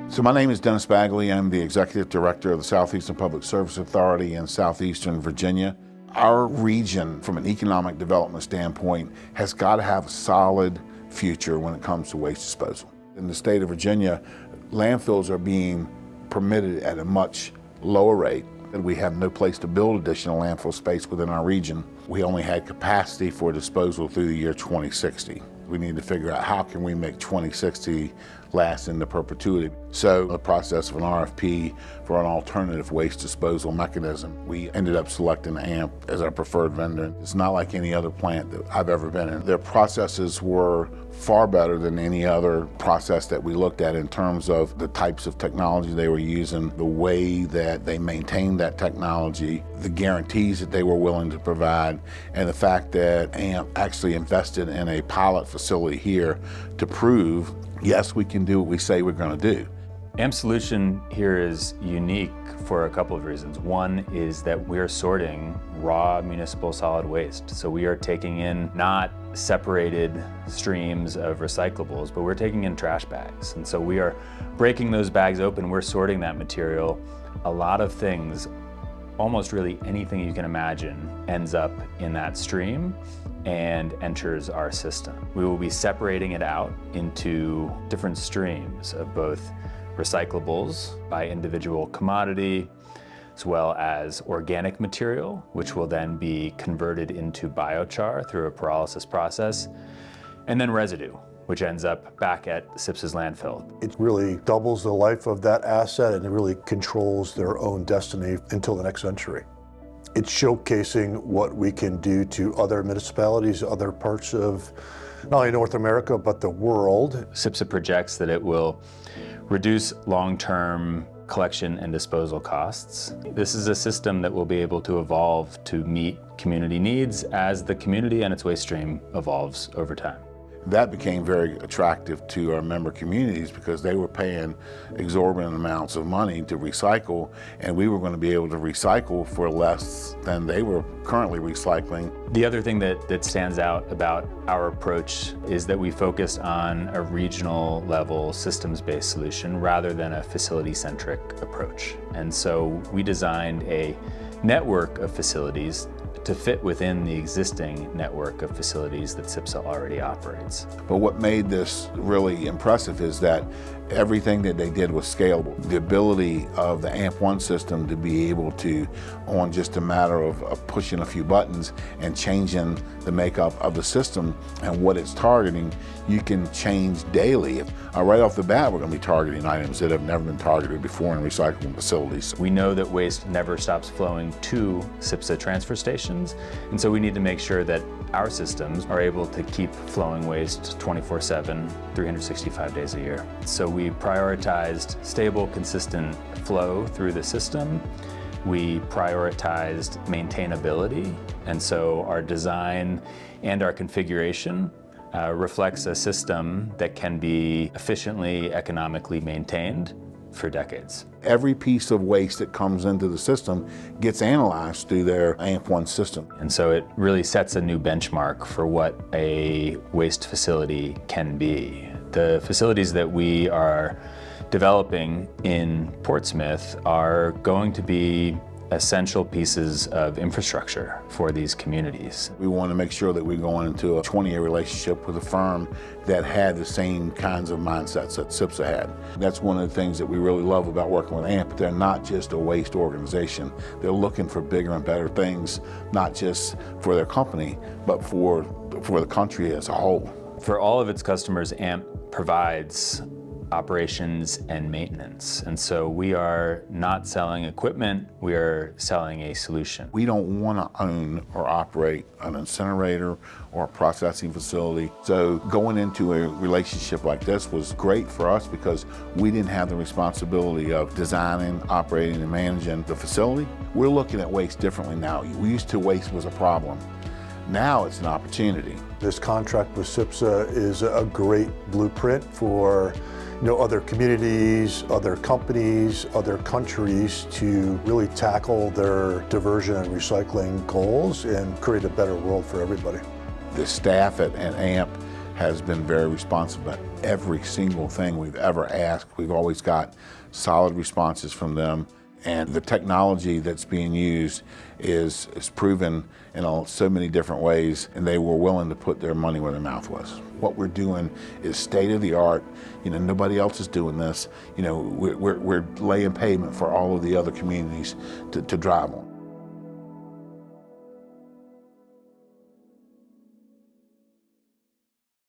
So my name is Dennis Bagley. I'm the Executive Director of the Southeastern Public Service Authority in Southeastern Virginia. Our region, from an economic development standpoint, has got to have a solid future when it comes to waste disposal. In the state of Virginia, landfills are being permitted at a much lower rate. We have no place to build additional landfill space within our region. We only had capacity for disposal through the year 2060. We need to figure out how can we make 2060 last into perpetuity. So the process of an RFP for an alternative waste disposal mechanism, we ended up selecting AMP as our preferred vendor. It's not like any other plant that I've ever been in. Their processes were far better than any other process that we looked at in terms of the types of technology they were using, the way that they maintained that technology, the guarantees that they were willing to provide, and the fact that AMP actually invested in a pilot facility here to prove, yes, we can do what we say we're going to do. AMP's solution here is unique for a couple of reasons. One is that we're sorting raw municipal solid waste. So we are taking in not separated streams of recyclables, but we're taking in trash bags. And so we are breaking those bags open, we're sorting that material. A lot of things, almost really anything you can imagine, ends up in that stream and enters our system. We will be separating it out into different streams of both recyclables by individual commodity, as well as organic material, which will then be converted into biochar through a pyrolysis process, and then residue, which ends up back at SPSA's landfill. It really doubles the life of that asset and it really controls their own destiny until the next century. It's showcasing what we can do to other municipalities, other parts of not only North America, but the world. SPSA projects that it will reduce long-term collection and disposal costs. This is a system that will be able to evolve to meet community needs as the community and its waste stream evolves over time. That became very attractive to our member communities because they were paying exorbitant amounts of money to recycle, and we were going to be able to recycle for less than they were currently recycling. The other thing that stands out about our approach is that we focus on a regional level systems-based solution rather than a facility-centric approach. And so we designed a network of facilities to fit within the existing network of facilities that SPSA already operates. But what made this really impressive is that everything that they did was scalable. The ability of the AMP1 system to be able to, on just a matter of pushing a few buttons and changing the makeup of the system and what it's targeting, you can change daily. Right off the bat, we're going to be targeting items that have never been targeted before in recycling facilities. We know that waste never stops flowing to SPSA transfer stations, and so we need to make sure that our systems are able to keep flowing waste 24/7, 365 days a year. So we prioritized stable, consistent flow through the system. We prioritized maintainability, and so our design and our configuration reflects a system that can be efficiently, economically maintained for decades. Every piece of waste that comes into the system gets analyzed through their AMP1 system. And so it really sets a new benchmark for what a waste facility can be. The facilities that we are developing in Portsmouth are going to be essential pieces of infrastructure for these communities. We want to make sure that we're going into a 20-year relationship with a firm that had the same kinds of mindsets that SPSA had. That's one of the things that we really love about working with AMP. They're not just a waste organization. They're looking for bigger and better things, not just for their company, but for the country as a whole. For all of its customers, AMP provides operations and maintenance. And so we are not selling equipment, we are selling a solution. We don't want to own or operate an incinerator or a processing facility. So going into a relationship like this was great for us because we didn't have the responsibility of designing, operating, and managing the facility. We're looking at waste differently now. We used to waste was a problem. Now it's an opportunity. This contract with SPSA is a great blueprint for other communities, other companies, other countries to really tackle their diversion and recycling goals and create a better world for everybody. The staff at AMP has been very responsive. But every single thing we've ever asked, we've always got solid responses from them. And the technology that's being used is proven in so many different ways, and they were willing to put their money where their mouth was. What we're doing is state of the art. You know, nobody else is doing this. You know, we're laying pavement for all of the other communities to drive on.